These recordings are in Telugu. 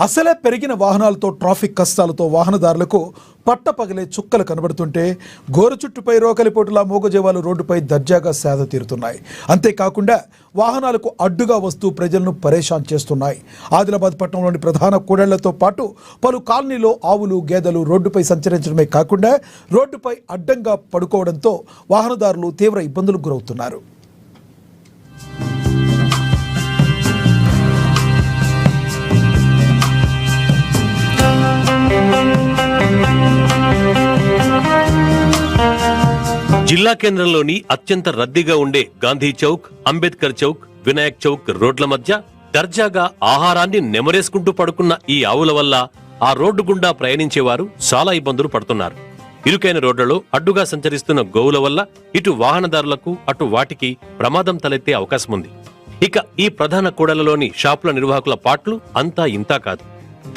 అసలే పెరిగిన వాహనాలతో ట్రాఫిక్ కష్టాలతో వాహనదారులకు పట్టపగలే చుక్కలు కనబడుతుంటే గోరుచుట్టుపై రోకలిపోటులా మూగజీవాలు రోడ్డుపై దర్జాగా సేద తీరుతున్నాయి. అంతేకాకుండా వాహనాలకు అడ్డుగా వస్తూ ప్రజలను పరేషాన్ చేస్తున్నాయి. ఆదిలాబాద్ పట్టణంలోని ప్రధాన కూడళ్లతో పాటు పలు కాలనీలో ఆవులు గేదెలు రోడ్డుపై సంచరించడమే కాకుండా రోడ్డుపై అడ్డంగా పడుకోవడంతో వాహనదారులు తీవ్ర ఇబ్బందులకు గురవుతున్నారు. జిల్లా కేంద్రంలోని అత్యంత రద్దీగా ఉండే గాంధీ చౌక్, అంబేద్కర్ చౌక్, వినాయక్ చౌక్ రోడ్ల మధ్య దర్జాగా ఆహారాన్ని నెమరేసుకుంటూ పడుకున్న ఈ ఆవుల వల్ల ఆ రోడ్డు గుండా ప్రయాణించేవారు చాలా ఇబ్బందులు పడుతున్నారు. ఇరుకైన రోడ్లలో అడ్డుగా సంచరిస్తున్న గోవుల వల్ల ఇటు వాహనదారులకు అటు వాటికి ప్రమాదం తలెత్తే అవకాశం ఉంది. ఇక ఈ ప్రధాన కూడళ్లలోని షాపుల నిర్వాహకుల పాట్లు అంతా ఇంతా కాదు.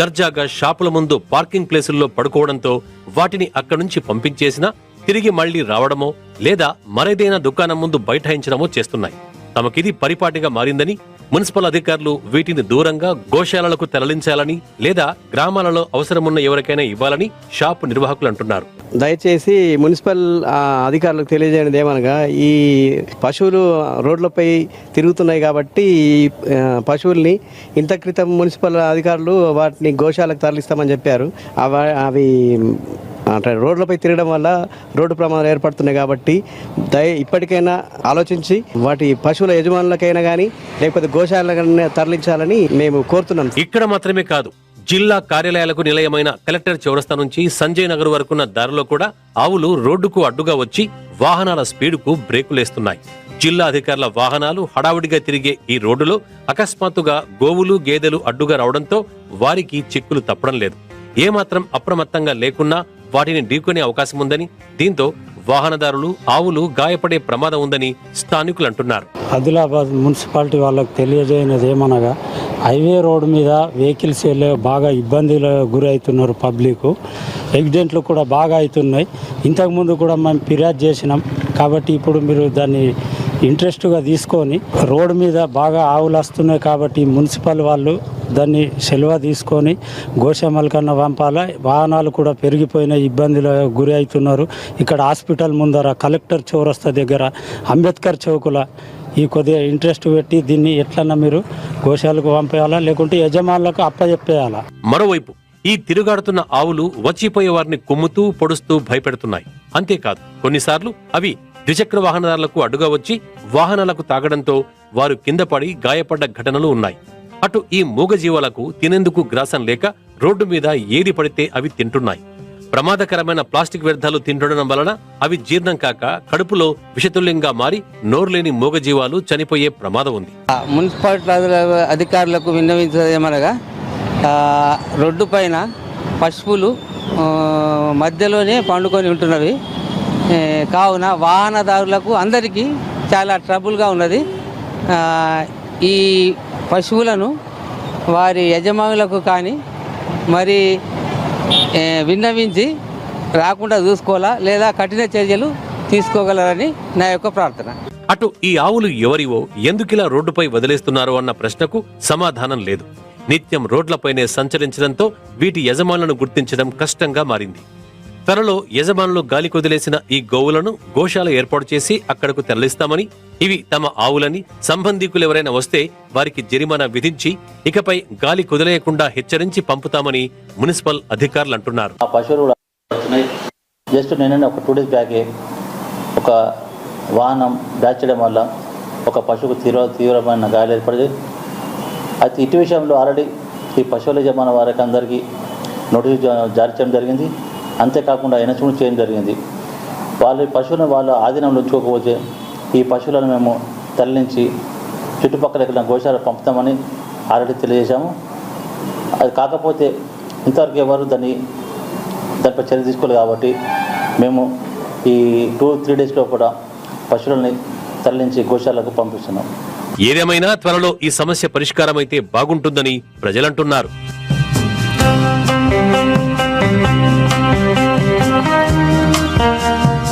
దర్జాగా షాపుల ముందు పార్కింగ్ ప్లేసుల్లో పడుకోవడంతో వాటిని అక్కడి నుంచి పంపించేసినా తిరిగి మళ్లీ రావడమో లేదా మరేదైనా దుకాణం ముందు బైఠాయించడమో చేస్తున్నాయి. తమకిది పరిపాటిగా మారిందని మున్సిపల్ అధికారులు వీటిని దూరంగా గోశాలలకు తరలించాలని లేదా గ్రామాలలో అవసరమున్న ఎవరికైనా ఇవ్వాలని షాపు నిర్వాహకులు అంటున్నారు. దయచేసి మున్సిపల్ అధికారులకు తెలియజేయనిది ఏమనగా, ఈ పశువులు రోడ్లపై తిరుగుతున్నాయి కాబట్టి పశువుల్ని ఇంత క్రితం మున్సిపల్ అధికారులు వాటిని గోశాలకు తరలిస్తామని చెప్పారు. అవి అంటే రోడ్లపై తిరగడం వల్ల రోడ్డు ప్రమాదాలు ఏర్పడుతున్నాయి కాబట్టి ఇప్పటికైనా ఆలోచించి వాటి పశువుల యజమానులకైనా కానీ లేకపోతే గోశాలకైనా తరలించాలని మేము కోరుతున్నాం. ఇక్కడ మాత్రమే కాదు, జిల్లా కార్యాలయాలకు నిలయమైన కలెక్టర్ చౌరస్తా నుంచి సంజయ్ నగర్ వరకున్న దారిలో కూడా ఆవులు రోడ్డుకు అడ్డుగా వచ్చి వాహనాల స్పీడుకు బ్రేకులేస్తున్నాయి. జిల్లా అధికారుల వాహనాలు హడావుడిగా తిరిగే ఈ రోడ్డులో అకస్మాత్తుగా గోవులు గేదెలు అడ్డుగా రావడంతో వారికి చిక్కులు తప్పడం లేదు. ఏమాత్రం అప్రమత్తంగా లేకున్నా వాటిని ఢీకొనే అవకాశం ఉందని, దీంతో వాహనదారులు ఆవులు గాయపడే ప్రమాదం ఉందని స్థానికులు అంటున్నారు. ఆదిలాబాద్ మున్సిపాలిటీ వాళ్ళకు తెలియజేయనది ఏమనగా, హైవే రోడ్డు మీద వెహికల్స్ వెళ్ళే బాగా ఇబ్బందులకు గురి అవుతున్నారు. పబ్లిక్ యాక్సిడెంట్లు కూడా బాగా అవుతున్నాయి. ఇంతకుముందు కూడా మేము ఫిర్యాదు చేసినాం కాబట్టి ఇప్పుడు మీరు దాన్ని ఇంట్రెస్ట్గా తీసుకొని రోడ్డు మీద బాగా ఆవులు వస్తున్నాయి కాబట్టి మున్సిపల్ వాళ్ళు దాన్ని సెలవు తీసుకొని గోశామల కన్నా పంపాలి. వాహనాలు కూడా పెరిగిపోయిన ఇబ్బందులకు గురి అవుతున్నారు. ఇక్కడ హాస్పిటల్ ముందర, కలెక్టర్ చౌరస్తా దగ్గర, అంబేద్కర్ చౌకుల ఈ కొద్దిగా ఇంట్రెస్ట్ పెట్టి దీన్ని ఎట్లన్నా మీరు గోశాలకు పంపేయాలా లేకుంటే యజమానులకు అప్పచెప్పేయాలా. మరోవైపు ఈ తిరుగాడుతున్న ఆవులు వచ్చిపోయే వారిని కుమ్ముతూ పొడుస్తూ భయపెడుతున్నాయి. అంతేకాదు కొన్నిసార్లు అవి ద్విచక్ర వాహనదారులకు అడ్డుగా వచ్చి వాహనాలకు తాగడంతో వారు కింద పడి గాయపడ్డ ఘటనలు ఉన్నాయి. అటు ఈ మూగజీవాలకు తినేందుకు గ్రాసం లేక రోడ్డు మీద ఏది పడితే అవి తింటున్నాయి. ప్రమాదకరమైన ప్లాస్టిక్ వ్యర్థాలు తింటుండడం వలన అవి జీర్ణం కాక కడుపులో విషతుల్యంగా మారి నోరులేని మూగజీవాలు చనిపోయే ప్రమాదం ఉంది. మున్సిపాలిటీ అధికారులకు విన్నవించదేమనగా, రోడ్డు పైన పశువులు మధ్యలోనే పండుకొని ఉంటున్నవి కావున వాహనదారులకు అందరికీ చాలా ట్రబుల్గా ఉన్నది. ఈ పశువులను వారి యజమానులకు కానీ మరి విన్నవించి రాకుండా చూసుకోవాలా లేదా కఠిన చర్యలు తీసుకోగలరని నా యొక్క ప్రార్థన. అటు ఈ ఆవులు ఎవరివో, ఎందుకిలా రోడ్డుపై వదిలేస్తున్నారో అన్న ప్రశ్నకు సమాధానం లేదు. నిత్యం రోడ్లపైనే సంచరించడంతో వీటి యజమానులను గుర్తించడం కష్టంగా మారింది. త్వరలో యజమానులు గాలి కొదిలేసిన ఈ గోవులను గోశాల ఏర్పాటు చేసి అక్కడకు తరలిస్తామని, ఇవి తమ ఆవులని, సంబంధికులు ఎవరైనా వస్తే వారికి జరిమానా విధించి ఇకపై గాలి కుదిలేయకుండా హెచ్చరించి పంపుతామని మున్సిపల్ అధికారులు అంటున్నారు. ఆ పశువులు జస్ట్ నేను ఒక 2 days బ్యాకే ఒక వాహనం దాచడం వల్ల ఒక పశువుకు తీవ్రమైన గాయాలు ఏర్పడింది. అయితే ఇటు విషయంలో ఆల్రెడీ ఈ పశువుల యజమాని వారికి అందరికీ నోటీసు జారీ చేయడం జరిగింది. అంతేకాకుండా ఎన్హెచ్మెంట్ చేయడం జరిగింది. వాళ్ళ పశువులను వాళ్ళ ఆధీనంలో ఉంచుకోకపోతే ఈ పశువులను మేము తరలించి చుట్టుపక్కల ఎక్కడ గోశాల పంపుతామని ఆల్రెడీ తెలియజేశాము. అది కాకపోతే ఇంతవరకు ఎవరు దానిపై చర్య తీసుకోలేదు కాబట్టి మేము ఈ 2-3 days కూడా పశువులని తరలించి గోశాలకు పంపిస్తున్నాం. ఏదేమైనా త్వరలో ఈ సమస్య పరిష్కారమైతే బాగుంటుందని ప్రజలంటున్నారు.